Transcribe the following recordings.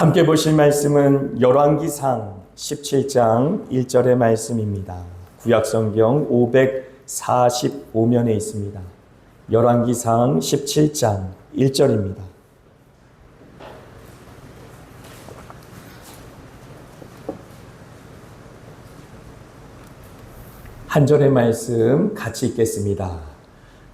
함께 보실 말씀은 열왕기상 17장 1절의 말씀입니다. 구약성경 545면에 있습니다. 열왕기상 17장 1절입니다. 한 절의 말씀 같이 읽겠습니다.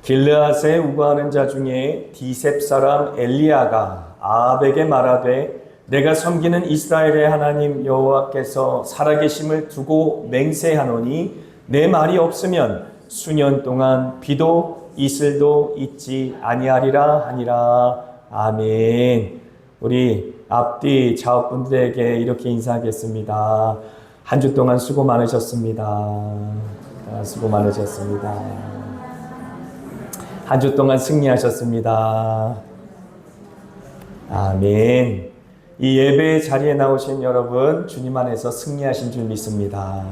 길르앗에 우거하는 자 중에 디셉 사람 엘리야가 아합에게 말하되 내가 섬기는 이스라엘의 하나님 여호와께서 살아계심을 두고 맹세하노니 내 말이 없으면 수년 동안 비도 이슬도 있지 아니하리라 하니라. 아멘. 우리 앞뒤 좌우분들에게 이렇게 인사하겠습니다. 한 주 동안 수고 많으셨습니다. 수고 많으셨습니다. 한 주 동안 승리하셨습니다. 아멘. 이 예배의 자리에 나오신 여러분, 주님 안에서 승리하신 줄 믿습니다.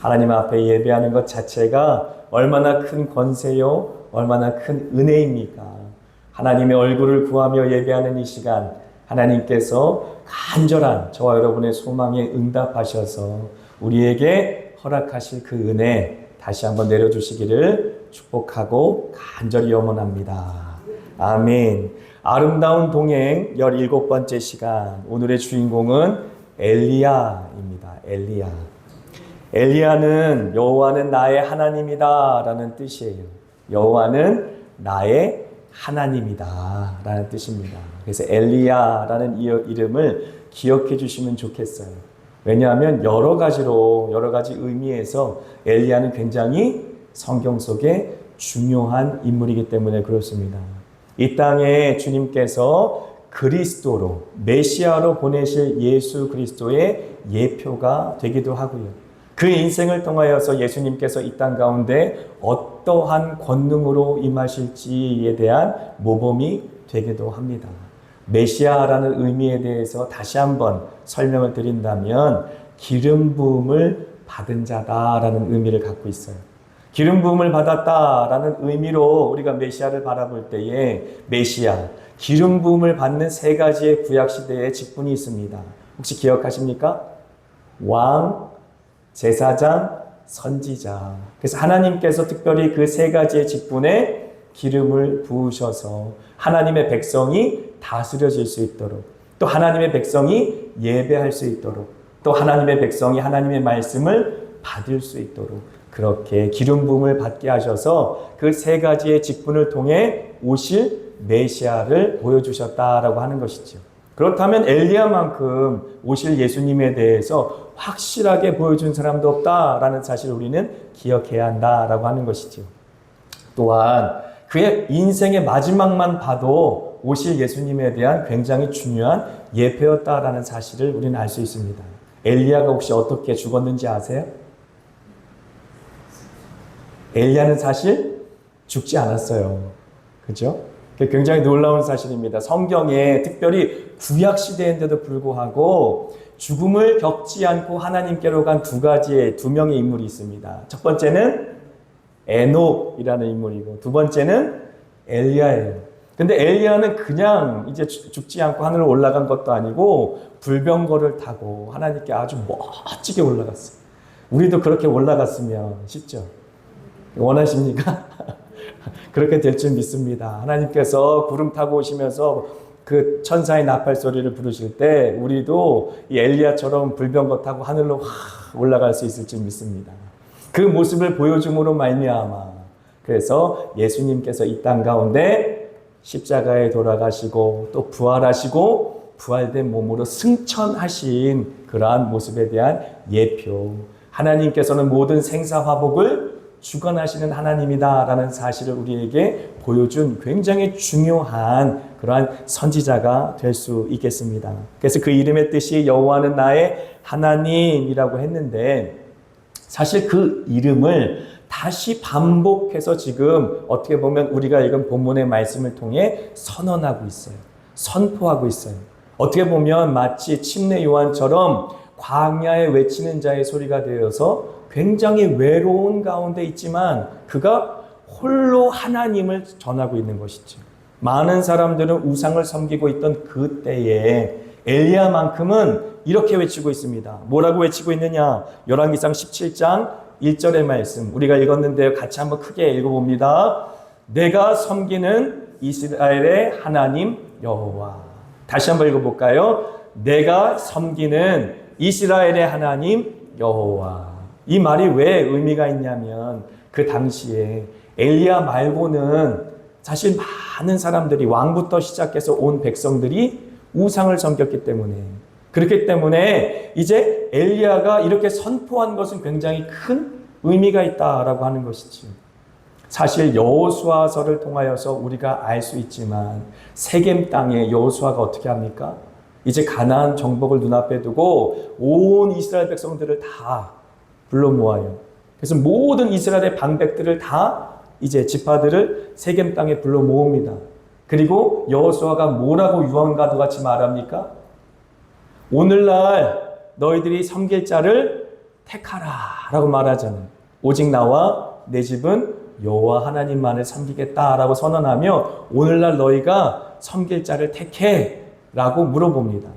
하나님 앞에 예배하는 것 자체가 얼마나 큰 권세요, 얼마나 큰 은혜입니까? 하나님의 얼굴을 구하며 예배하는 이 시간, 하나님께서 간절한 저와 여러분의 소망에 응답하셔서 우리에게 허락하실 그 은혜 다시 한번 내려주시기를 축복하고 간절히 염원합니다. 아멘. 아름다운 동행 17번째 시간, 오늘의 주인공은 엘리야입니다. 엘리야는 여호와는 나의 하나님이다 라는 뜻이에요. 여호와는 나의 하나님이다 라는 뜻입니다. 그래서 엘리야라는 이름을 기억해 주시면 좋겠어요. 왜냐하면 여러 가지 의미에서 엘리야는 굉장히 성경 속에 중요한 인물이기 때문에 그렇습니다. 이 땅에 주님께서 그리스도로, 메시아로 보내실 예수 그리스도의 예표가 되기도 하고요. 그 인생을 통하여서 예수님께서 이 땅 가운데 어떠한 권능으로 임하실지에 대한 모범이 되기도 합니다. 메시아라는 의미에 대해서 다시 한번 설명을 드린다면 기름 부음을 받은 자다라는 의미를 갖고 있어요. 기름 부음을 받았다라는 의미로 우리가 메시아를 바라볼 때에 메시아, 기름 부음을 받는 세 가지의 구약 시대의 직분이 있습니다. 혹시 기억하십니까? 왕, 제사장, 선지자. 그래서 하나님께서 특별히 그 세 가지의 직분에 기름을 부으셔서 하나님의 백성이 다스려질 수 있도록, 또 하나님의 백성이 예배할 수 있도록, 또 하나님의 백성이 하나님의 말씀을 받을 수 있도록 그렇게 기름 부음을 받게 하셔서 그 세 가지의 직분을 통해 오실 메시아를 보여주셨다라고 하는 것이죠. 그렇다면 엘리야만큼 오실 예수님에 대해서 확실하게 보여준 사람도 없다라는 사실을 우리는 기억해야 한다라고 하는 것이죠. 또한 그의 인생의 마지막만 봐도 오실 예수님에 대한 굉장히 중요한 예표였다라는 사실을 우리는 알 수 있습니다. 엘리야가 혹시 어떻게 죽었는지 아세요? 엘리야는 사실 죽지 않았어요. 그죠? 굉장히 놀라운 사실입니다. 성경에 특별히 구약 시대인데도 불구하고 죽음을 겪지 않고 하나님께로 간 두 명의 인물이 있습니다. 첫 번째는 에녹이라는 인물이고 두 번째는 엘리야예요. 근데 엘리야는 그냥 이제 죽지 않고 하늘로 올라간 것도 아니고 불병거를 타고 하나님께 아주 멋지게 올라갔어요. 우리도 그렇게 올라갔으면 싶죠? 원하십니까? 그렇게 될 줄 믿습니다. 하나님께서 구름 타고 오시면서 그 천사의 나팔 소리를 부르실 때 우리도 이 엘리야처럼 불병거 타고 하늘로 올라갈 수 있을 줄 믿습니다. 그 모습을 보여줌으로 말미암아 그래서 예수님께서 이 땅 가운데 십자가에 돌아가시고 또 부활하시고 부활된 몸으로 승천하신 그러한 모습에 대한 예표, 하나님께서는 모든 생사화복을 주관하시는 하나님이다라는 사실을 우리에게 보여준 굉장히 중요한 그러한 선지자가 될 수 있겠습니다. 그래서 그 이름의 뜻이 여호와는 나의 하나님이라고 했는데 사실 그 이름을 다시 반복해서 지금 어떻게 보면 우리가 읽은 본문의 말씀을 통해 선언하고 있어요. 선포하고 있어요. 어떻게 보면 마치 침례 요한처럼 광야에 외치는 자의 소리가 되어서 굉장히 외로운 가운데 있지만 그가 홀로 하나님을 전하고 있는 것이죠. 많은 사람들은 우상을 섬기고 있던 그 때에 엘리야만큼은 이렇게 외치고 있습니다. 뭐라고 외치고 있느냐? 열왕기상 17장 1절의 말씀 우리가 읽었는데요. 같이 한번 크게 읽어봅니다. 내가 섬기는 이스라엘의 하나님 여호와. 다시 한번 읽어볼까요? 내가 섬기는 이스라엘의 하나님 여호와. 이 말이 왜 의미가 있냐면 그 당시에 엘리야 말고는 사실 많은 사람들이 왕부터 시작해서 온 백성들이 우상을 섬겼기 때문에 그렇기 때문에 이제 엘리야가 이렇게 선포한 것은 굉장히 큰 의미가 있다라고 하는 것이죠. 사실 여호수아서를 통하여서 우리가 알 수 있지만 세겜 땅에 여호수아가 어떻게 합니까? 이제 가나안 정복을 눈앞에 두고 온 이스라엘 백성들을 다 불러 모아요. 그래서 모든 이스라엘의 방백들을 다 이제 지파들을 세겜 땅에 불러 모읍니다. 그리고 여호수아가 뭐라고 유언과도 같이 말합니까? 오늘날 너희들이 섬길 자를 택하라 라고 말하잖아요. 오직 나와 내 집은 여호와 하나님만을 섬기겠다라고 선언하며 오늘날 너희가 섬길 자를 택해 라고 물어봅니다.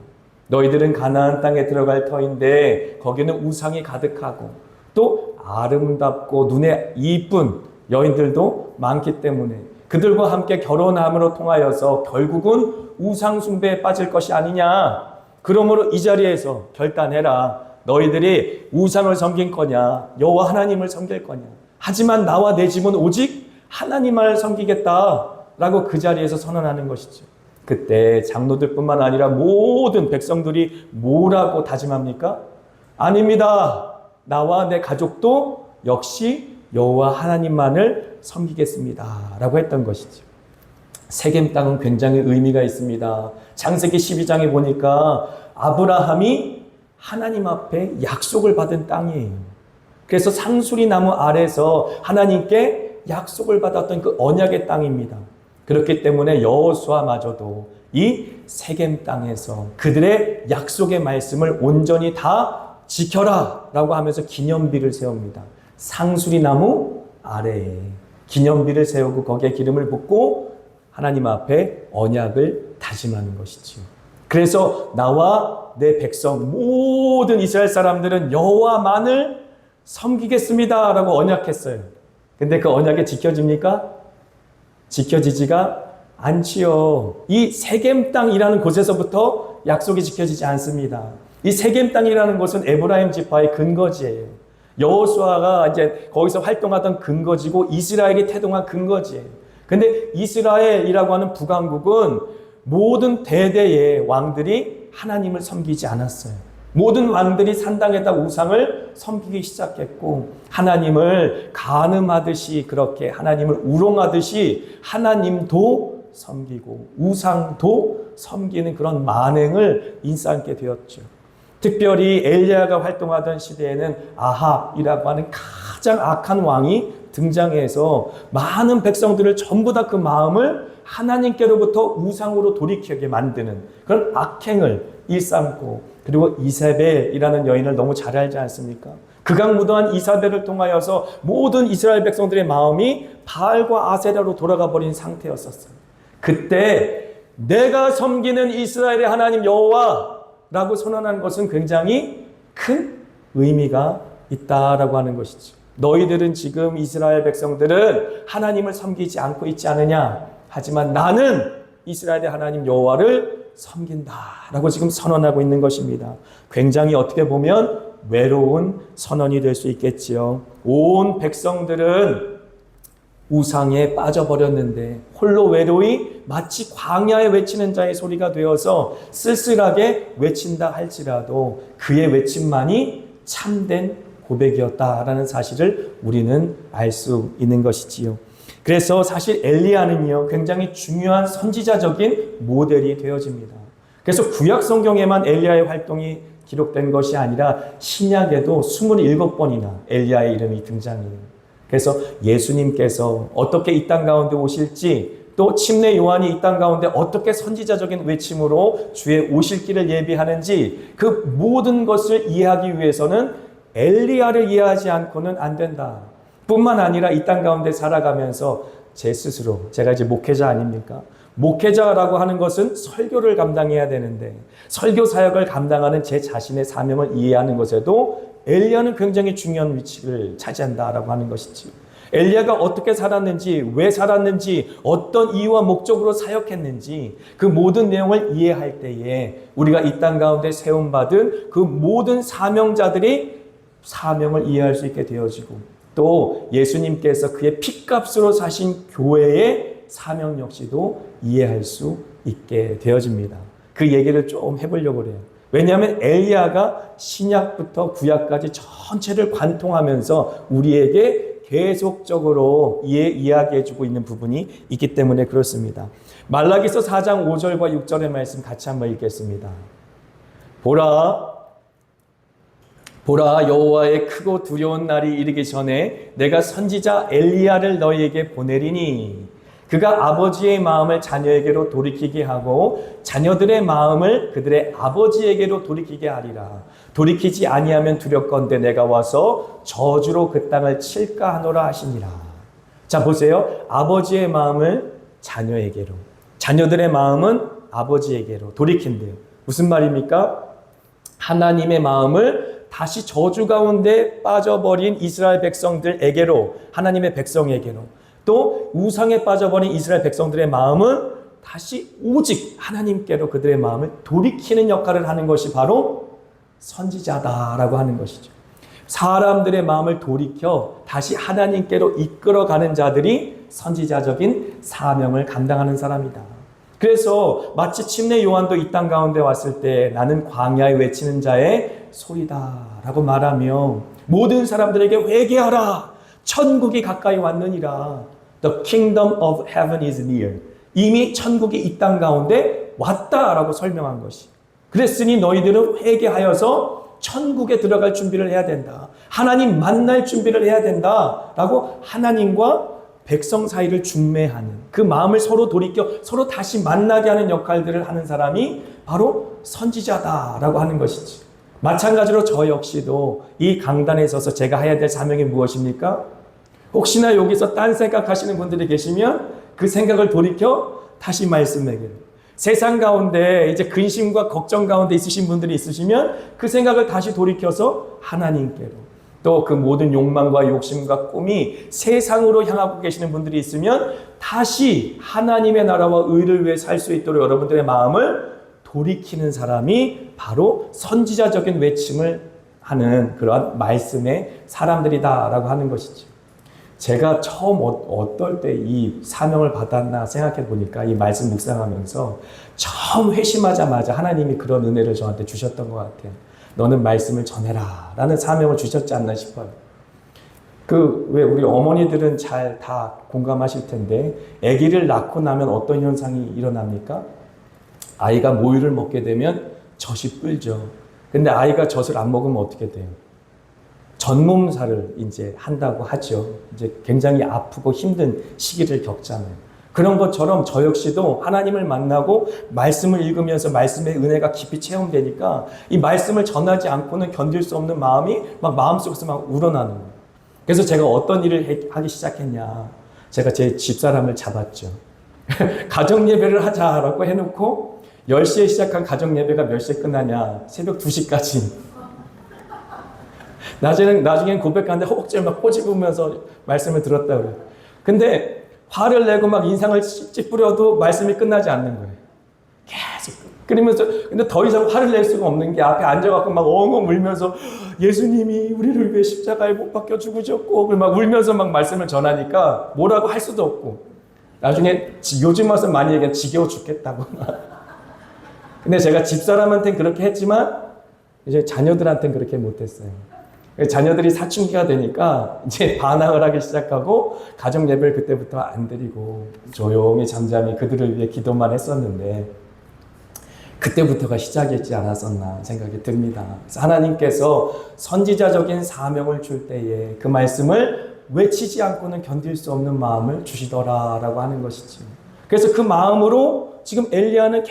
너희들은 가나안 땅에 들어갈 터인데 거기는 우상이 가득하고 또 아름답고 눈에 이쁜 여인들도 많기 때문에 그들과 함께 결혼함으로 통하여서 결국은 우상 숭배에 빠질 것이 아니냐. 그러므로 이 자리에서 결단해라. 너희들이 우상을 섬긴 거냐 여호와 하나님을 섬길 거냐. 하지만 나와 내 집은 오직 하나님을 섬기겠다라고 그 자리에서 선언하는 것이죠. 그때 장로들뿐만 아니라 모든 백성들이 뭐라고 다짐합니까? 아닙니다. 나와 내 가족도 역시 여호와 하나님만을 섬기겠습니다 라고 했던 것이죠. 세겜 땅은 굉장히 의미가 있습니다. 창세기 12장에 보니까 아브라함이 하나님 앞에 약속을 받은 땅이에요. 그래서 상수리 나무 아래서 하나님께 약속을 받았던 그 언약의 땅입니다. 그렇기 때문에 여호수아마저도 이 세겜 땅에서 그들의 약속의 말씀을 온전히 다 지켜라 라고 하면서 기념비를 세웁니다. 상수리 나무 아래에 기념비를 세우고 거기에 기름을 붓고 하나님 앞에 언약을 다짐하는 것이지요. 그래서 나와 내 백성 모든 이스라엘 사람들은 여호와만을 섬기겠습니다 라고 언약했어요. 근데 그 언약이 지켜집니까? 지켜지지가 않지요. 이 세겜 땅이라는 곳에서부터 약속이 지켜지지 않습니다. 이 세겜 땅이라는 곳은 에브라임 지파의 근거지예요. 여호수아가 이제 거기서 활동하던 근거지고 이스라엘이 태동한 근거지예요. 근데 이스라엘이라고 하는 북왕국은 모든 대대의 왕들이 하나님을 섬기지 않았어요. 모든 왕들이 산당에다 우상을 섬기기 시작했고 하나님을 간음하듯이 그렇게 하나님을 우롱하듯이 하나님도 섬기고 우상도 섬기는 그런 만행을 인상하게 되었죠. 특별히 엘리야가 활동하던 시대에는 아합이라고 하는 가장 악한 왕이 등장해서 많은 백성들을 전부 다 그 마음을 하나님께로부터 우상으로 돌이키게 만드는 그런 악행을 일삼고 그리고 이세벨이라는 여인을 너무 잘 알지 않습니까? 극악무도한 이세벨을 통하여서 모든 이스라엘 백성들의 마음이 바알과 아세라로 돌아가 버린 상태였었어요. 그때 내가 섬기는 이스라엘의 하나님 여호와라고 선언한 것은 굉장히 큰 의미가 있다라고 하는 것이죠. 너희들은 지금 이스라엘 백성들은 하나님을 섬기지 않고 있지 않느냐? 하지만 나는 이스라엘의 하나님 여호와를 섬긴다라고 지금 선언하고 있는 것입니다. 굉장히 어떻게 보면 외로운 선언이 될 수 있겠지요. 온 백성들은 우상에 빠져버렸는데 홀로 외로이 마치 광야에 외치는 자의 소리가 되어서 쓸쓸하게 외친다 할지라도 그의 외침만이 참된 고백이었다라는 사실을 우리는 알 수 있는 것이지요. 그래서 사실 엘리야는요 굉장히 중요한 선지자적인 모델이 되어집니다. 그래서 구약 성경에만 엘리야의 활동이 기록된 것이 아니라 신약에도 27번이나 엘리야의 이름이 등장해요. 그래서 예수님께서 어떻게 이 땅 가운데 오실지 또 침례 요한이 이 땅 가운데 어떻게 선지자적인 외침으로 주의 오실 길을 예비하는지 그 모든 것을 이해하기 위해서는 엘리야를 이해하지 않고는 안 된다. 뿐만 아니라 이 땅 가운데 살아가면서 제 스스로 제가 이제 목회자 아닙니까? 목회자라고 하는 것은 설교를 감당해야 되는데 설교 사역을 감당하는 제 자신의 사명을 이해하는 것에도 엘리야는 굉장히 중요한 위치를 차지한다라고 하는 것이지. 엘리야가 어떻게 살았는지, 왜 살았는지, 어떤 이유와 목적으로 사역했는지 그 모든 내용을 이해할 때에 우리가 이 땅 가운데 세움받은 그 모든 사명자들이 사명을 이해할 수 있게 되어지고 또 예수님께서 그의 핏값으로 사신 교회의 사명 역시도 이해할 수 있게 되어집니다. 그 얘기를 좀 해보려고 그래요. 왜냐하면 엘리야가 신약부터 구약까지 전체를 관통하면서 우리에게 계속적으로 이야기해주고 있는 부분이 있기 때문에 그렇습니다. 말라기서 4장 5절과 6절의 말씀 같이 한번 읽겠습니다. 보라 여호와의 크고 두려운 날이 이르기 전에 내가 선지자 엘리야를 너희에게 보내리니 그가 아버지의 마음을 자녀에게로 돌이키게 하고 자녀들의 마음을 그들의 아버지에게로 돌이키게 하리라. 돌이키지 아니하면 두렵건대 내가 와서 저주로 그 땅을 칠까 하노라 하시니라. 자 보세요. 아버지의 마음을 자녀에게로, 자녀들의 마음은 아버지에게로 돌이킨대요. 무슨 말입니까? 하나님의 마음을 다시 저주 가운데 빠져버린 이스라엘 백성들에게로, 하나님의 백성에게로, 또 우상에 빠져버린 이스라엘 백성들의 마음은 다시 오직 하나님께로 그들의 마음을 돌이키는 역할을 하는 것이 바로 선지자다라고 하는 것이죠. 사람들의 마음을 돌이켜 다시 하나님께로 이끌어가는 자들이 선지자적인 사명을 감당하는 사람이다. 그래서 마치 침례 요한도 이 땅 가운데 왔을 때 나는 광야에 외치는 자의 소리다라고 말하며 모든 사람들에게 회개하라. 천국이 가까이 왔느니라. The kingdom of heaven is near. 이미 천국이 이 땅 가운데 왔다라고 설명한 것이. 그랬으니 너희들은 회개하여서 천국에 들어갈 준비를 해야 된다. 하나님 만날 준비를 해야 된다라고 하나님과 백성 사이를 중매하는 그 마음을 서로 돌이켜 서로 다시 만나게 하는 역할들을 하는 사람이 바로 선지자다라고 하는 것이지. 마찬가지로 저 역시도 이 강단에 서서 제가 해야 될 사명이 무엇입니까? 혹시나 여기서 딴 생각하시는 분들이 계시면 그 생각을 돌이켜 다시 말씀하기를. 세상 가운데 이제 근심과 걱정 가운데 있으신 분들이 있으시면 그 생각을 다시 돌이켜서 하나님께로, 또 그 모든 욕망과 욕심과 꿈이 세상으로 향하고 계시는 분들이 있으면 다시 하나님의 나라와 의를 위해 살 수 있도록 여러분들의 마음을 돌이키는 사람이 바로 선지자적인 외침을 하는 그런 말씀의 사람들이다라고 하는 것이죠. 제가 처음 어떨 때 이 사명을 받았나 생각해 보니까 이 말씀 묵상하면서 처음 회심하자마자 하나님이 그런 은혜를 저한테 주셨던 것 같아요. 너는 말씀을 전해라 라는 사명을 주셨지 않나 싶어요. 왜 우리 어머니들은 잘 다 공감하실 텐데 아기를 낳고 나면 어떤 현상이 일어납니까? 아이가 모유를 먹게 되면 젖이 뿔죠. 근데 아이가 젖을 안 먹으면 어떻게 돼요? 전몸살을 이제 한다고 하죠. 이제 굉장히 아프고 힘든 시기를 겪잖아요. 그런 것처럼 저 역시도 하나님을 만나고 말씀을 읽으면서 말씀의 은혜가 깊이 체험되니까 이 말씀을 전하지 않고는 견딜 수 없는 마음이 막 마음속에서 막 우러나는 거예요. 그래서 제가 어떤 일을 하기 시작했냐. 제가 제 집사람을 잡았죠. 가정 예배를 하자라고 해놓고 10시에 시작한 가정 예배가 몇 시에 끝나냐. 새벽 2시까지. 나중엔 고백하는데 허벅지를 막 꼬집으면서 말씀을 들었다고 그래요. 근데 화를 내고 막 인상을 찌푸려도 말씀이 끝나지 않는 거예요. 계속. 그러면서, 근데 더 이상 화를 낼 수가 없는 게 앞에 앉아갖고 막 엉엉 울면서 예수님이 우리를 위해 십자가에 못 박혀 죽으셨고, 막 울면서 막 말씀을 전하니까 뭐라고 할 수도 없고. 나중에 요즘 와서 많이 얘기하면 지겨워 죽겠다고. 근데 제가 집사람한테는 그렇게 했지만 이제 자녀들한테는 그렇게 못했어요. 자녀들이 사춘기가 되니까 이제 반항을 하기 시작하고 가정 예배를 그때부터 안 드리고 조용히 잠잠히 그들을 위해 기도만 했었는데 그때부터가 시작이었지 않았었나 생각이 듭니다. 하나님께서 선지자적인 사명을 줄 때에 그 말씀을 외치지 않고는 견딜 수 없는 마음을 주시더라라고 하는 것이죠. 그래서 그 마음으로 지금 엘리야는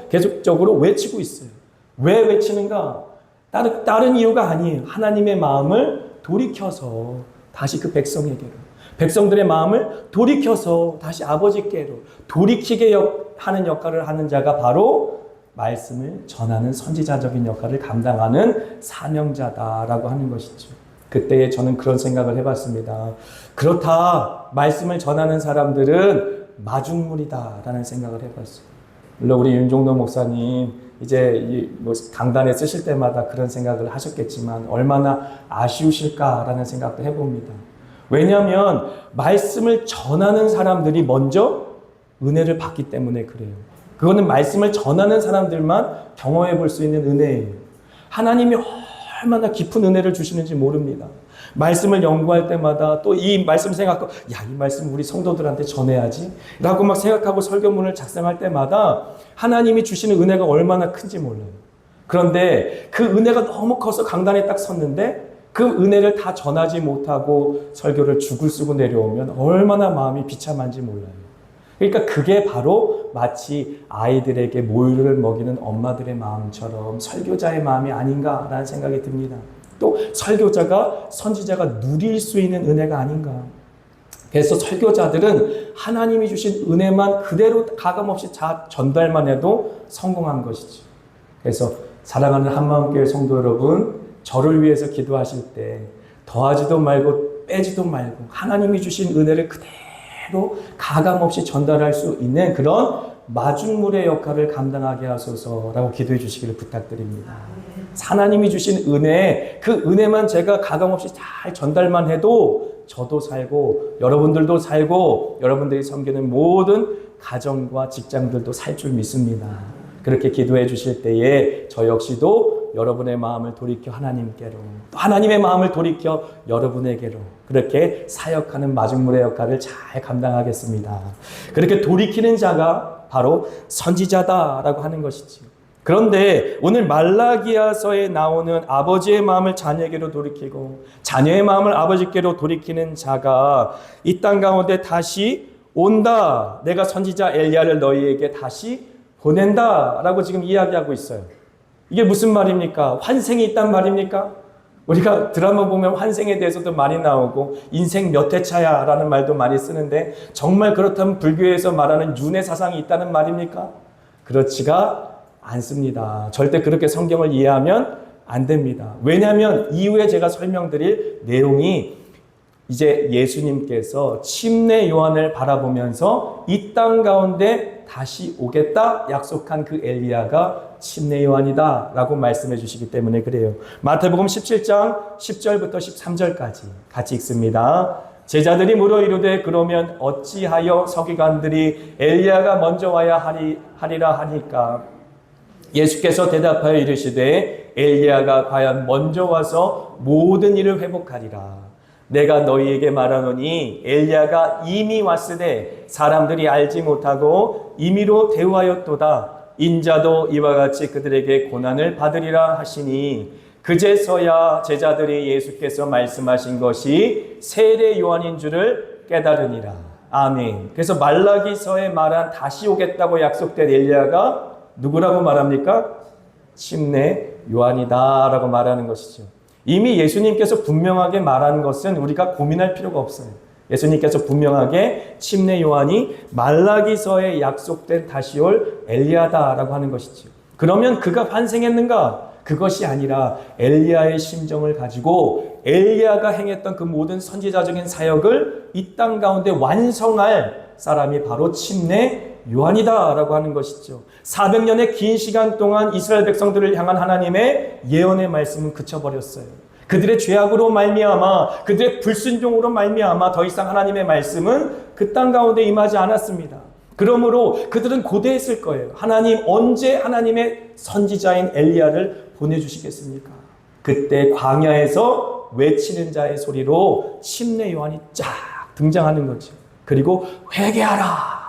계속적으로 외치고 있어요. 왜 외치는가? 다른 이유가 아니에요. 하나님의 마음을 돌이켜서 다시 그 백성에게로, 백성들의 마음을 돌이켜서 다시 아버지께로 돌이키게 하는 역할을 하는 자가 바로 말씀을 전하는 선지자적인 역할을 감당하는 사명자다라고 하는 것이죠. 그때 저는 그런 생각을 해봤습니다. 그렇다, 말씀을 전하는 사람들은 마중물이다라는 생각을 해봤어요. 물론 우리 윤종도 목사님 이제 강단에 쓰실 때마다 그런 생각을 하셨겠지만 얼마나 아쉬우실까라는 생각도 해봅니다. 왜냐하면 말씀을 전하는 사람들이 먼저 은혜를 받기 때문에 그래요. 그거는 말씀을 전하는 사람들만 경험해 볼 수 있는 은혜예요. 하나님이 얼마나 깊은 은혜를 주시는지 모릅니다. 말씀을 연구할 때마다 또 이 말씀 생각하고 이 말씀 우리 성도들한테 전해야지 라고 막 생각하고 설교문을 작성할 때마다 하나님이 주시는 은혜가 얼마나 큰지 몰라요. 그런데 그 은혜가 너무 커서 강단에 딱 섰는데 그 은혜를 다 전하지 못하고 설교를 죽을 쓰고 내려오면 얼마나 마음이 비참한지 몰라요. 그러니까 그게 바로 마치 아이들에게 모유를 먹이는 엄마들의 마음처럼 설교자의 마음이 아닌가라는 생각이 듭니다. 또 설교자가 선지자가 누릴 수 있는 은혜가 아닌가. 그래서 설교자들은 하나님이 주신 은혜만 그대로 가감없이 전달만 해도 성공한 것이죠. 그래서 사랑하는 한마음교회 성도 여러분, 저를 위해서 기도하실 때 더하지도 말고 빼지도 말고 하나님이 주신 은혜를 그대로 가감없이 전달할 수 있는 그런 마중물의 역할을 감당하게 하소서라고 기도해 주시기를 부탁드립니다. 하나님이 주신 은혜, 그 은혜만 제가 가감없이 잘 전달만 해도 저도 살고 여러분들도 살고 여러분들이 섬기는 모든 가정과 직장들도 살 줄 믿습니다. 그렇게 기도해 주실 때에 저 역시도 여러분의 마음을 돌이켜 하나님께로, 또 하나님의 마음을 돌이켜 여러분에게로 그렇게 사역하는 마중물의 역할을 잘 감당하겠습니다. 그렇게 돌이키는 자가 바로 선지자다라고 하는 것이지요. 그런데 오늘 말라기야서에 나오는 아버지의 마음을 자녀에게로 돌이키고 자녀의 마음을 아버지께로 돌이키는 자가 이 땅 가운데 다시 온다. 내가 선지자 엘리야를 너희에게 다시 보낸다라고 지금 이야기하고 있어요. 이게 무슨 말입니까? 환생이 있단 말입니까? 우리가 드라마 보면 환생에 대해서도 많이 나오고 인생 몇 회 차야 라는 말도 많이 쓰는데 정말 그렇다면 불교에서 말하는 윤회 사상이 있다는 말입니까? 그렇지가 않습니다. 절대 그렇게 성경을 이해하면 안 됩니다. 왜냐하면 이후에 제가 설명드릴 내용이 이제 예수님께서 침례 요한을 바라보면서 이 땅 가운데 다시 오겠다 약속한 그 엘리야가 침례 요한이다 라고 말씀해 주시기 때문에 그래요. 마태복음 17장 10절부터 13절까지 같이 읽습니다. 제자들이 물어 이르되 그러면 어찌하여 서기관들이 엘리야가 먼저 와야 하리라 하니까 예수께서 대답하여 이르시되 엘리야가 과연 먼저 와서 모든 일을 회복하리라. 내가 너희에게 말하노니 엘리야가 이미 왔으되 사람들이 알지 못하고 임의로 대우하였도다. 인자도 이와 같이 그들에게 고난을 받으리라 하시니 그제서야 제자들이 예수께서 말씀하신 것이 세례 요한인 줄을 깨달으니라. 아멘. 그래서 말라기서에 말한 다시 오겠다고 약속된 엘리야가 누구라고 말합니까? 침례 요한이다라고 말하는 것이죠. 이미 예수님께서 분명하게 말한 것은 우리가 고민할 필요가 없어요. 예수님께서 분명하게 침례 요한이 말라기서에 약속된 다시 올 엘리야다라고 하는 것이죠. 그러면 그가 환생했는가? 그것이 아니라 엘리야의 심정을 가지고 엘리야가 행했던 그 모든 선지자적인 사역을 이 땅 가운데 완성할 사람이 바로 침례 요한이다라고 하는 것이죠. 400년의 긴 시간 동안 이스라엘 백성들을 향한 하나님의 예언의 말씀은 그쳐버렸어요. 그들의 죄악으로 말미암아 그들의 불순종으로 말미암아 더 이상 하나님의 말씀은 그 땅 가운데 임하지 않았습니다. 그러므로 그들은 고대했을 거예요. 하나님 언제 하나님의 선지자인 엘리야를 보내주시겠습니까? 그때 광야에서 외치는 자의 소리로 침례 요한이 쫙 등장하는 거죠. 그리고 회개하라.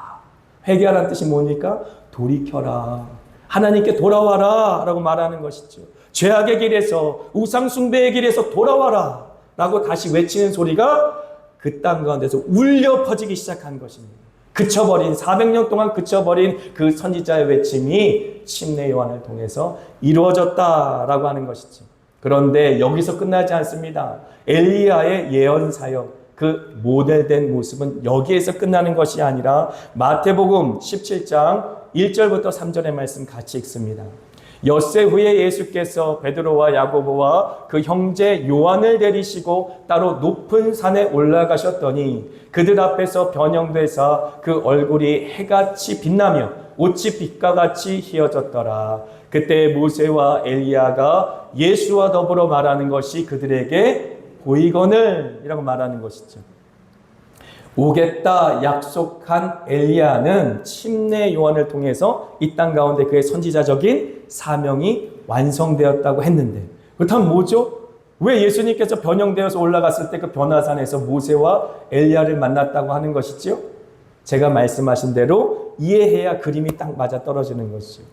회개하라는 뜻이 뭡니까? 돌이켜라. 하나님께 돌아와라 라고 말하는 것이죠. 죄악의 길에서 우상 숭배의 길에서 돌아와라 라고 다시 외치는 소리가 그 땅 가운데서 울려 퍼지기 시작한 것입니다. 그쳐버린 400년 동안 그쳐버린 그 선지자의 외침이 침례 요한을 통해서 이루어졌다라고 하는 것이죠. 그런데 여기서 끝나지 않습니다. 엘리야의 예언 사역, 그 모델된 모습은 여기에서 끝나는 것이 아니라 마태복음 17장 1절부터 3절의 말씀 같이 읽습니다. 엿새 후에 예수께서 베드로와 야고보와 그 형제 요한을 데리시고 따로 높은 산에 올라가셨더니 그들 앞에서 변형되사 그 얼굴이 해같이 빛나며 옷이 빛과 같이 희어졌더라. 그때 모세와 엘리야가 예수와 더불어 말하는 것이 그들에게 보이거늘 이라고 말하는 것이죠. 오겠다 약속한 엘리야는 침례 요한을 통해서 이 땅 가운데 그의 선지자적인 사명이 완성되었다고 했는데, 그렇다면 뭐죠? 왜 예수님께서 변형되어서 올라갔을 때 그 변화산에서 모세와 엘리야를 만났다고 하는 것이지요? 제가 말씀하신 대로 이해해야 그림이 딱 맞아 떨어지는 것이죠.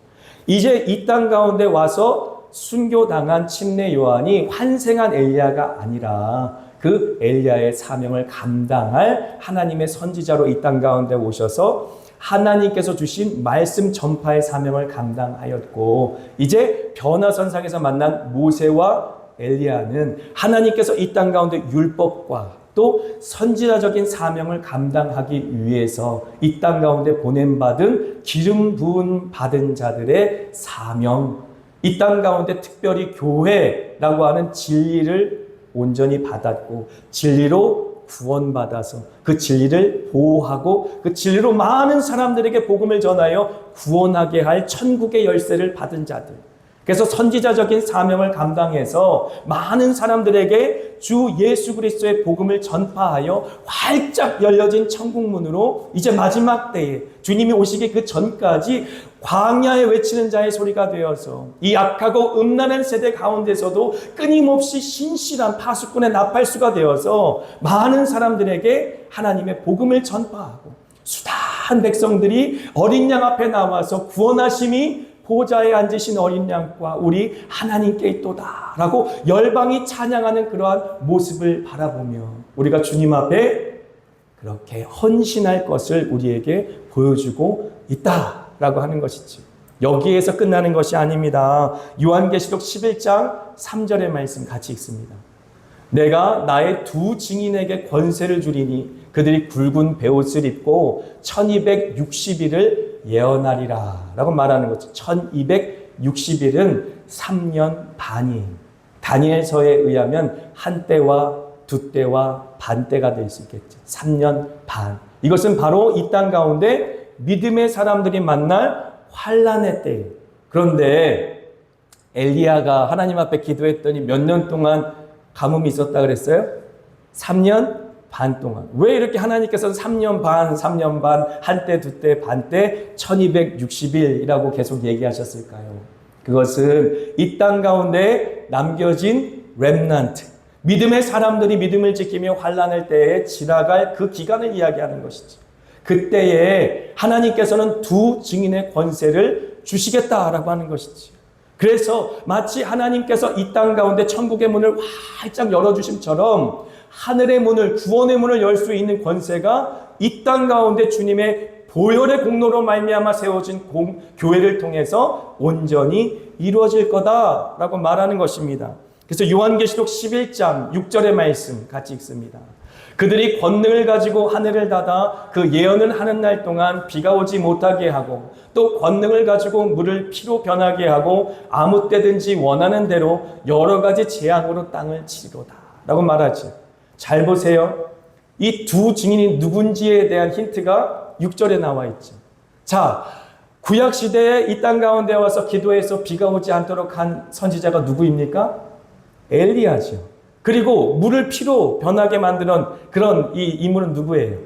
이제 이 땅 가운데 와서 순교당한 침례 요한이 환생한 엘리야가 아니라 그 엘리야의 사명을 감당할 하나님의 선지자로 이 땅 가운데 오셔서 하나님께서 주신 말씀 전파의 사명을 감당하였고, 이제 변화선상에서 만난 모세와 엘리야는 하나님께서 이 땅 가운데 율법과 또 선지자적인 사명을 감당하기 위해서 이 땅 가운데 보냄받은 기름 부은 받은 자들의 사명, 이 땅 가운데 특별히 교회라고 하는 진리를 온전히 받았고 진리로 구원받아서 그 진리를 보호하고 그 진리로 많은 사람들에게 복음을 전하여 구원하게 할 천국의 열쇠를 받은 자들, 그래서 선지자적인 사명을 감당해서 많은 사람들에게 주 예수 그리스도의 복음을 전파하여 활짝 열려진 천국문으로 이제 마지막 때에 주님이 오시기 그 전까지 광야에 외치는 자의 소리가 되어서 이 악하고 음란한 세대 가운데서도 끊임없이 신실한 파수꾼의 나팔수가 되어서 많은 사람들에게 하나님의 복음을 전파하고 수다한 백성들이 어린 양 앞에 나와서 구원하심이 보좌에 앉으신 어린 양과 우리 하나님께 있도다 라고 열방이 찬양하는 그러한 모습을 바라보며 우리가 주님 앞에 그렇게 헌신할 것을 우리에게 보여주고 있다라고 하는 것이죠. 여기에서 끝나는 것이 아닙니다. 요한계시록 11장 3절의 말씀 같이 읽습니다. 내가 나의 두 증인에게 권세를 주리니 그들이 굵은 베옷을 입고 1260일을 예언하리라 라고 말하는 거죠. 1260일은 3년 반이 다니엘서에 의하면 한 때와 두 때와 반 때가 될 수 있겠죠. 3년 반. 이것은 바로 이 땅 가운데 믿음의 사람들이 만날 환란의 때예요. 그런데 엘리야가 하나님 앞에 기도했더니 몇 년 동안 가뭄이 있었다 그랬어요? 3년 반 동안. 왜 이렇게 하나님께서는 3년 반, 한 때, 두 때, 반 때, 1260일이라고 계속 얘기하셨을까요? 그것은 이 땅 가운데 남겨진 렘넌트, 믿음의 사람들이 믿음을 지키며 환난을 때에 지나갈 그 기간을 이야기하는 것이죠. 그때에 하나님께서는 두 증인의 권세를 주시겠다라고 하는 것이죠. 그래서 마치 하나님께서 이 땅 가운데 천국의 문을 활짝 열어주심처럼 하늘의 문을, 구원의 문을 열 수 있는 권세가 이 땅 가운데 주님의 보혈의 공로로 말미암아 세워진 교회를 통해서 온전히 이루어질 거다라고 말하는 것입니다. 그래서 요한계시록 11장 6절의 말씀 같이 읽습니다. 그들이 권능을 가지고 하늘을 닫아 그 예언을 하는 날 동안 비가 오지 못하게 하고 또 권능을 가지고 물을 피로 변하게 하고 아무 때든지 원하는 대로 여러 가지 재앙으로 땅을 치리로다 라고 말하죠. 잘 보세요. 이 두 증인이 누군지에 대한 힌트가 6절에 나와 있죠. 자, 구약시대에 이 땅 가운데 와서 기도해서 비가 오지 않도록 한 선지자가 누구입니까? 엘리야죠. 그리고 물을 피로 변하게 만드는 그런 이 인물은 누구예요?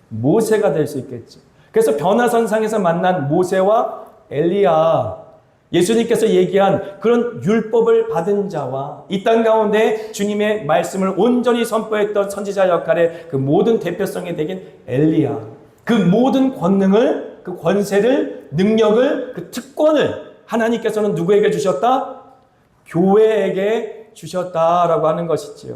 모세가 될 수 있겠죠. 그래서 변화선상에서 만난 모세와 엘리야, 예수님께서 얘기한 그런 율법을 받은 자와 이 땅 가운데 주님의 말씀을 온전히 선포했던 선지자 역할의 그 모든 대표성이 되긴 엘리야, 그 모든 권능을, 그 권세를, 능력을, 그 특권을 하나님께서는 누구에게 주셨다? 교회에게 주셨다라고 하는 것이지요.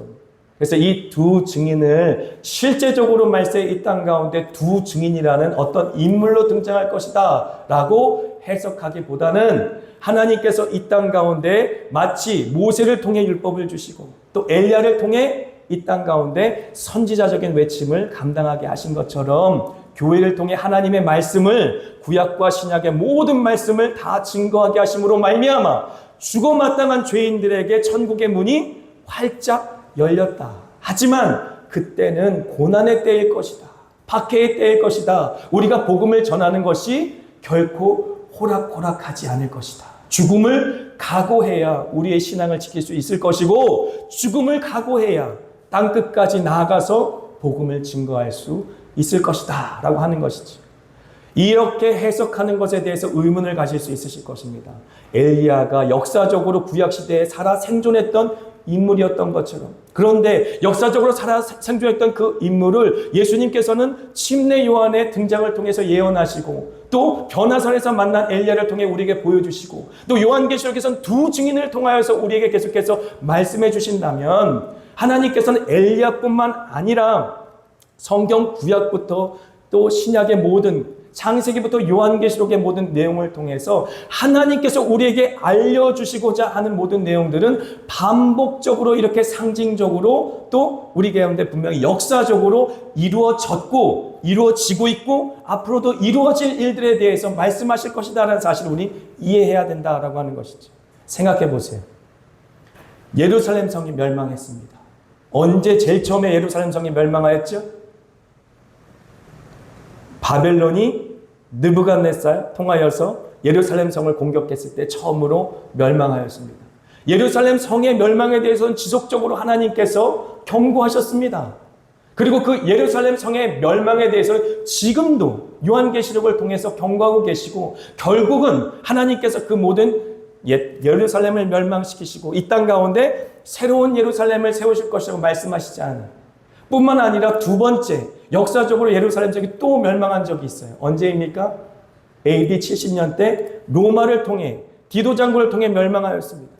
그래서 이 두 증인을 실제적으로 말세 이 땅 가운데 두 증인이라는 어떤 인물로 등장할 것이다 라고 해석하기보다는 하나님께서 이 땅 가운데 마치 모세를 통해 율법을 주시고 또 엘리야를 통해 이 땅 가운데 선지자적인 외침을 감당하게 하신 것처럼 교회를 통해 하나님의 말씀을, 구약과 신약의 모든 말씀을 다 증거하게 하심으로 말미암아 죽어 마땅한 죄인들에게 천국의 문이 활짝 열렸다. 하지만 그때는 고난의 때일 것이다. 박해의 때일 것이다. 우리가 복음을 전하는 것이 결코 호락호락하지 않을 것이다. 죽음을 각오해야 우리의 신앙을 지킬 수 있을 것이고, 죽음을 각오해야 땅끝까지 나아가서 복음을 증거할 수 있을 것이다 라고 하는 것이지. 이렇게 해석하는 것에 대해서 의문을 가질 수 있으실 것입니다. 엘리야가 역사적으로 구약시대에 살아 생존했던 인물이었던 것처럼, 그런데 역사적으로 살아 생존했던 그 인물을 예수님께서는 침례 요한의 등장을 통해서 예언하시고, 또 변화산에서 만난 엘리야를 통해 우리에게 보여주시고, 또 요한계시록에서는 두 증인을 통하여서 우리에게 계속해서 말씀해 주신다면, 하나님께서는 엘리야뿐만 아니라 성경 구약부터 또 신약의 모든, 창세기부터 요한계시록의 모든 내용을 통해서 하나님께서 우리에게 알려주시고자 하는 모든 내용들은 반복적으로 이렇게 상징적으로 또 우리 가운데 분명히 역사적으로 이루어졌고 이루어지고 있고 앞으로도 이루어질 일들에 대해서 말씀하실 것이다라는 사실을 우리 이해해야 된다라고 하는 것이죠. 생각해 보세요. 예루살렘 성이 멸망했습니다. 언제 제일 처음에 예루살렘 성이 멸망하였죠? 바벨론이 느부갓네살 통하여서 예루살렘 성을 공격했을 때 처음으로 멸망하였습니다. 예루살렘 성의 멸망에 대해서는 지속적으로 하나님께서 경고하셨습니다. 그리고 그 예루살렘 성의 멸망에 대해서 지금도 요한계시록을 통해서 경고하고 계시고, 결국은 하나님께서 그 모든 예루살렘을 멸망시키시고 이 땅 가운데 새로운 예루살렘을 세우실 것이라고 말씀하시지 않아요. 뿐만 아니라 두 번째, 역사적으로 예루살렘 성이 또 멸망한 적이 있어요. 언제입니까? AD 70년 때 로마를 통해, 디도 장군을 통해 멸망하였습니다.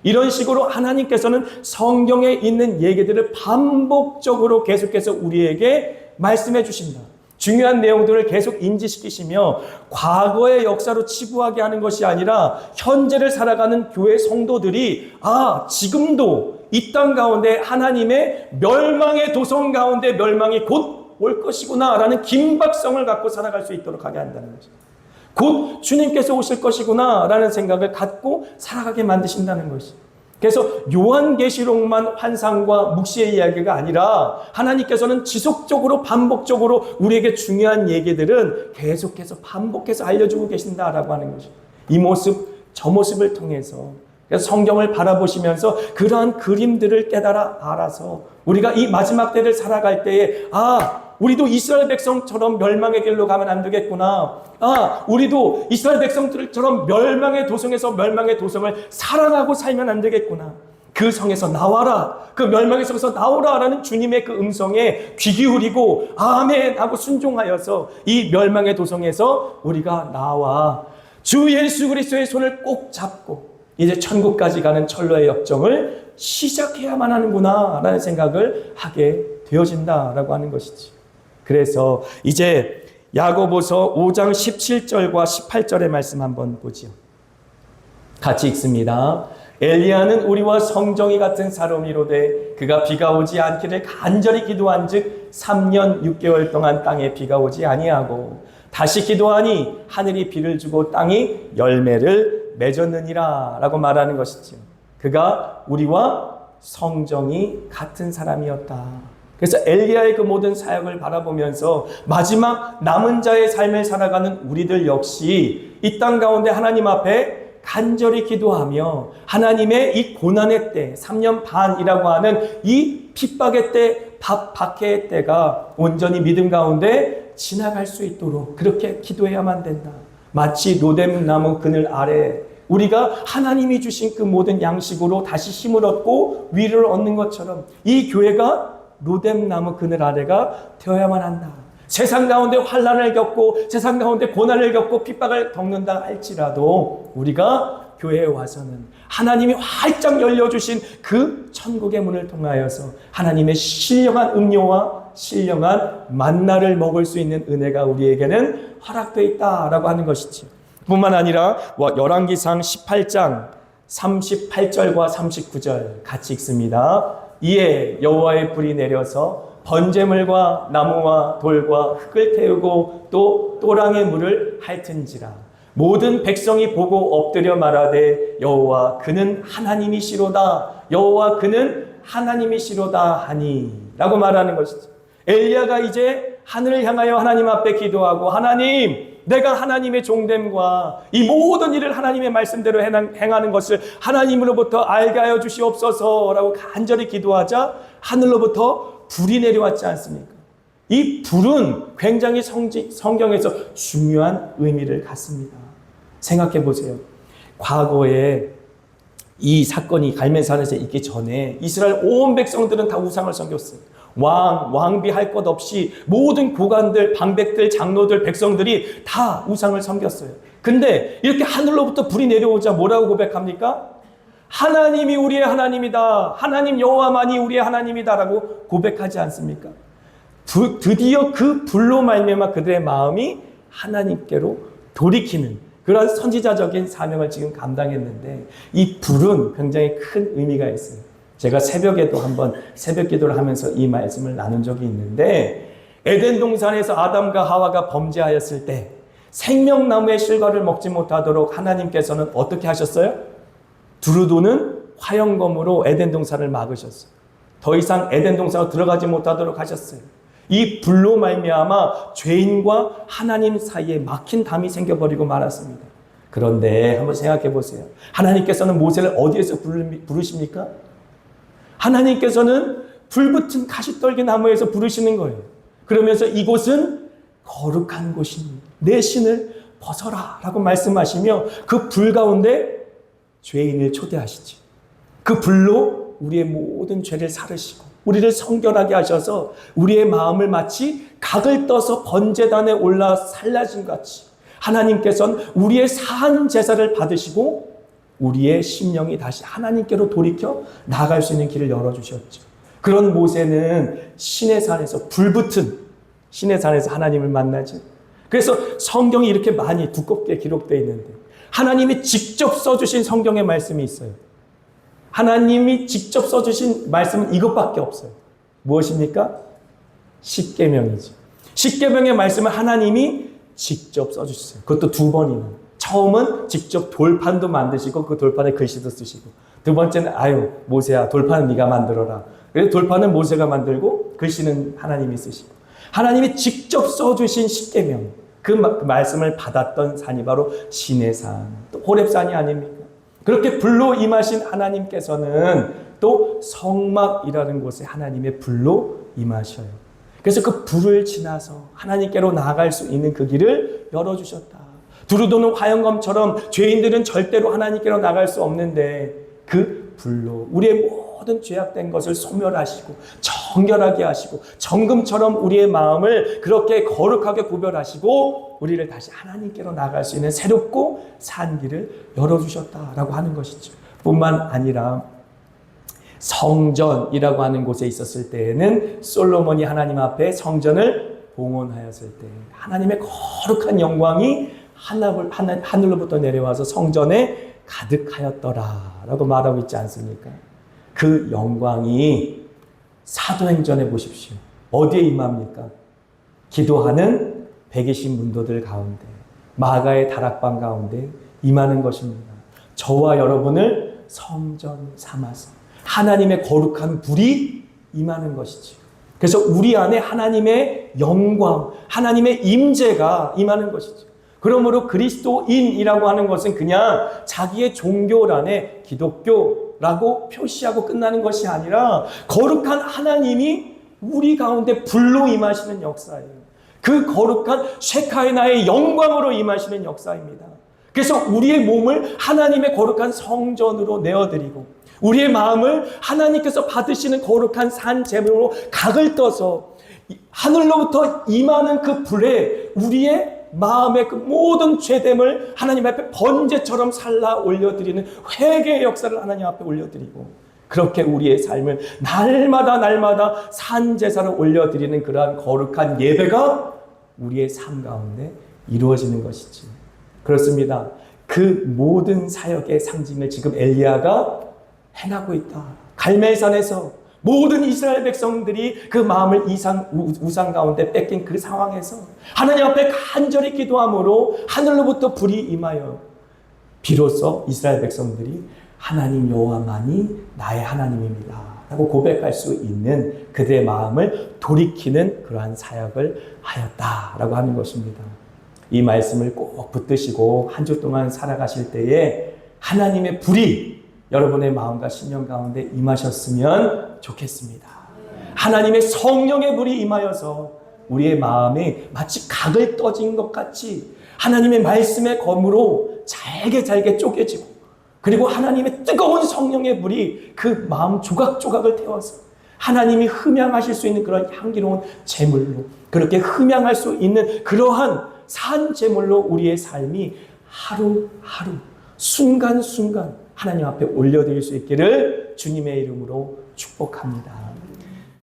이런 식으로 하나님께서는 성경에 있는 얘기들을 반복적으로 계속해서 우리에게 말씀해 주신다. 중요한 내용들을 계속 인지시키시며 과거의 역사로 치부하게 하는 것이 아니라 현재를 살아가는 교회 성도들이 지금도 이 땅 가운데 하나님의 멸망의 도성 가운데 멸망이 곧 올 것이구나 라는 긴박성을 갖고 살아갈 수 있도록 하게 한다는 것입니다. 곧 주님께서 오실 것이구나 라는 생각을 갖고 살아가게 만드신다는 것입니다. 그래서 요한계시록만 환상과 묵시의 이야기가 아니라 하나님께서는 지속적으로 반복적으로 우리에게 중요한 얘기들은 계속해서 반복해서 알려주고 계신다라고 하는 것입니다. 이 모습 저 모습을 통해서, 그래서 성경을 바라보시면서 그러한 그림들을 깨달아 알아서 우리가 이 마지막 때를 살아갈 때에 우리도 이스라엘 백성처럼 멸망의 길로 가면 안 되겠구나. 우리도 이스라엘 백성들처럼 멸망의 도성에서 멸망의 도성을 사랑하고 살면 안 되겠구나. 그 성에서 나와라. 그 멸망의 성에서 나오라 라는 주님의 그 음성에 귀 기울이고 아멘 하고 순종하여서 이 멸망의 도성에서 우리가 나와 주 예수 그리스도의 손을 꼭 잡고 이제 천국까지 가는 철로의 역정을 시작해야만 하는구나 라는 생각을 하게 되어진다라고 하는 것이지. 그래서 이제 야고보서 5장 17절과 18절의 말씀 한번 보지요. 같이 읽습니다. 엘리야는 우리와 성정이 같은 사람이로되 그가 비가 오지 않기를 간절히 기도한즉 3년 6개월 동안 땅에 비가 오지 아니하고 다시 기도하니 하늘이 비를 주고 땅이 열매를 맺었느니라 라고 말하는 것이죠. 그가 우리와 성정이 같은 사람이었다. 그래서 엘리야의 그 모든 사역을 바라보면서 마지막 남은 자의 삶을 살아가는 우리들 역시 이 땅 가운데 하나님 앞에 간절히 기도하며 하나님의 이 고난의 때, 3년 반이라고 하는 이 핍박의 때, 박해의 때가 온전히 믿음 가운데 지나갈 수 있도록 그렇게 기도해야만 된다. 마치 로뎀나무 그늘 아래 우리가 하나님이 주신 그 모든 양식으로 다시 힘을 얻고 위를 얻는 것처럼 이 교회가 로뎀나무 그늘 아래가 되어야만 한다. 세상 가운데 환난을 겪고 세상 가운데 고난을 겪고 핍박을 겪는다 할지라도 우리가 교회에 와서는 하나님이 활짝 열려주신 그 천국의 문을 통하여서 하나님의 신령한 음료와 신령한 만나를 먹을 수 있는 은혜가 우리에게는 허락되어 있다라고 하는 것이죠. 뿐만 아니라 열왕기상 18장 38절과 39절 같이 읽습니다. 이에 여호와의 불이 내려서 번제물과 나무와 돌과 흙을 태우고 또 또랑의 물을 핥은지라. 모든 백성이 보고 엎드려 말하되 여호와 그는 하나님이시로다. 여호와 그는 하나님이시로다 하니 라고 말하는 것이죠. 엘리야가 이제 하늘을 향하여 하나님 앞에 기도하고, 하나님, 내가 하나님의 종됨과 이 모든 일을 하나님의 말씀대로 행하는 것을 하나님으로부터 알게 하여 주시옵소서라고 간절히 기도하자 하늘로부터 불이 내려왔지 않습니까? 이 불은 굉장히 성경에서 중요한 의미를 갖습니다. 생각해 보세요. 과거에 이 사건이 갈멜산에서 있기 전에 이스라엘 온 백성들은 다 우상을 섬겼어요. 왕비 할 것 없이 모든 고관들, 방백들, 장로들, 백성들이 다 우상을 섬겼어요. 근데 이렇게 하늘로부터 불이 내려오자 뭐라고 고백합니까? 하나님이 우리의 하나님이다. 하나님 여호와만이 우리의 하나님이다라고 고백하지 않습니까? 드디어 그 불로 말미암아 그들의 마음이 하나님께로 돌이키는 그런 선지자적인 사명을 지금 감당했는데, 이 불은 굉장히 큰 의미가 있어요. 제가 새벽에도 한번 새벽 기도를 하면서 이 말씀을 나눈 적이 있는데, 에덴 동산에서 아담과 하와가 범죄하였을 때 생명나무의 실과를 먹지 못하도록 하나님께서는 어떻게 하셨어요? 두루도는 화영검으로 에덴 동산을 막으셨어요. 더 이상 에덴 동산으로 들어가지 못하도록 하셨어요. 이 불로 말미암아 죄인과 하나님 사이에 막힌 담이 생겨버리고 말았습니다. 그런데 한번 생각해 보세요. 하나님께서는 모세를 어디에서 부르십니까? 하나님께서는 불붙은 가시떨기 나무에서 부르시는 거예요. 그러면서 이곳은 거룩한 곳이니 내 신을 벗어라 라고 말씀하시며 그 불 가운데 죄인을 초대하시지. 그 불로 우리의 모든 죄를 사르시고 우리를 성결하게 하셔서 우리의 마음을 마치 각을 떠서 번제단에 올라 살라진 같이 하나님께서는 우리의 사한 제사를 받으시고 우리의 심령이 다시 하나님께로 돌이켜 나아갈 수 있는 길을 열어주셨죠. 그런 모세는 시내산에서 불붙은 시내산에서 하나님을 만나죠. 그래서 성경이 이렇게 많이 두껍게 기록되어 있는데 하나님이 직접 써주신 성경의 말씀이 있어요. 하나님이 직접 써주신 말씀은 이것밖에 없어요. 무엇입니까? 십계명이죠. 십계명의 말씀을 하나님이 직접 써주셨어요. 그것도 2번이나. 처음은 직접 돌판도 만드시고 그 돌판에 글씨도 쓰시고, 두 번째는 모세야 돌판은 네가 만들어라. 그래서 돌판은 모세가 만들고 글씨는 하나님이 쓰시고, 하나님이 직접 써주신 십계명, 그 말씀을 받았던 산이 바로 시내산, 또 호렙산이 아닙니까? 그렇게 불로 임하신 하나님께서는 또 성막이라는 곳에 하나님의 불로 임하셔요. 그래서 그 불을 지나서 하나님께로 나아갈 수 있는 그 길을 열어주셨다. 두루도는 화영검처럼 죄인들은 절대로 하나님께로 나갈 수 없는데 그 불로 우리의 모든 죄악된 것을 소멸하시고 정결하게 하시고 정금처럼 우리의 마음을 그렇게 거룩하게 구별하시고 우리를 다시 하나님께로 나갈 수 있는 새롭고 산 길을 열어주셨다라고 하는 것이죠. 뿐만 아니라 성전이라고 하는 곳에 있었을 때에는 솔로몬이 하나님 앞에 성전을 봉헌하였을 때 하나님의 거룩한 영광이 하늘로부터 내려와서 성전에 가득하였더라라고 말하고 있지 않습니까? 그 영광이 사도행전에 보십시오. 어디에 임합니까? 기도하는 120문도들 가운데, 마가의 다락방 가운데 임하는 것입니다. 저와 여러분을 성전 삼아서 하나님의 거룩한 불이 임하는 것이지요. 그래서 우리 안에 하나님의 영광, 하나님의 임재가 임하는 것이죠. 그러므로 그리스도인이라고 하는 것은 그냥 자기의 종교란에 기독교라고 표시하고 끝나는 것이 아니라 거룩한 하나님이 우리 가운데 불로 임하시는 역사예요. 그 거룩한 쉐카이나의 영광으로 임하시는 역사입니다. 그래서 우리의 몸을 하나님의 거룩한 성전으로 내어드리고 우리의 마음을 하나님께서 받으시는 거룩한 산 제물로 각을 떠서 하늘로부터 임하는 그 불에 우리의 마음의 그 모든 죄됨을 하나님 앞에 번제처럼 살라 올려드리는 회개의 역사를 하나님 앞에 올려드리고, 그렇게 우리의 삶을 날마다 산제사를 올려드리는 그러한 거룩한 예배가 우리의 삶 가운데 이루어지는 것이지. 그렇습니다. 그 모든 사역의 상징을 지금 엘리야가 행하고 있다. 갈멜산에서 모든 이스라엘 백성들이 그 마음을 우상 가운데 뺏긴 그 상황에서 하나님 앞에 간절히 기도함으로 하늘로부터 불이 임하여 비로소 이스라엘 백성들이 하나님 여호와만이 나의 하나님입니다 라고 고백할 수 있는 그들의 마음을 돌이키는 그러한 사역을 하였다라고 하는 것입니다. 이 말씀을 꼭 붙드시고 한 주 동안 살아가실 때에 하나님의 불이 여러분의 마음과 심령 가운데 임하셨으면 좋겠습니다. 하나님의 성령의 불이 임하여서 우리의 마음에 마치 각을 떠진 것 같이 하나님의 말씀의 검으로 잘게 쪼개지고 그리고 하나님의 뜨거운 성령의 불이 그 마음 조각조각을 태워서 하나님이 흠양하실 수 있는 그런 향기로운 제물로 그렇게 흠양할 수 있는 그러한 산 제물로 우리의 삶이 하루하루 순간순간 하나님 앞에 올려드릴 수 있기를 주님의 이름으로 축복합니다.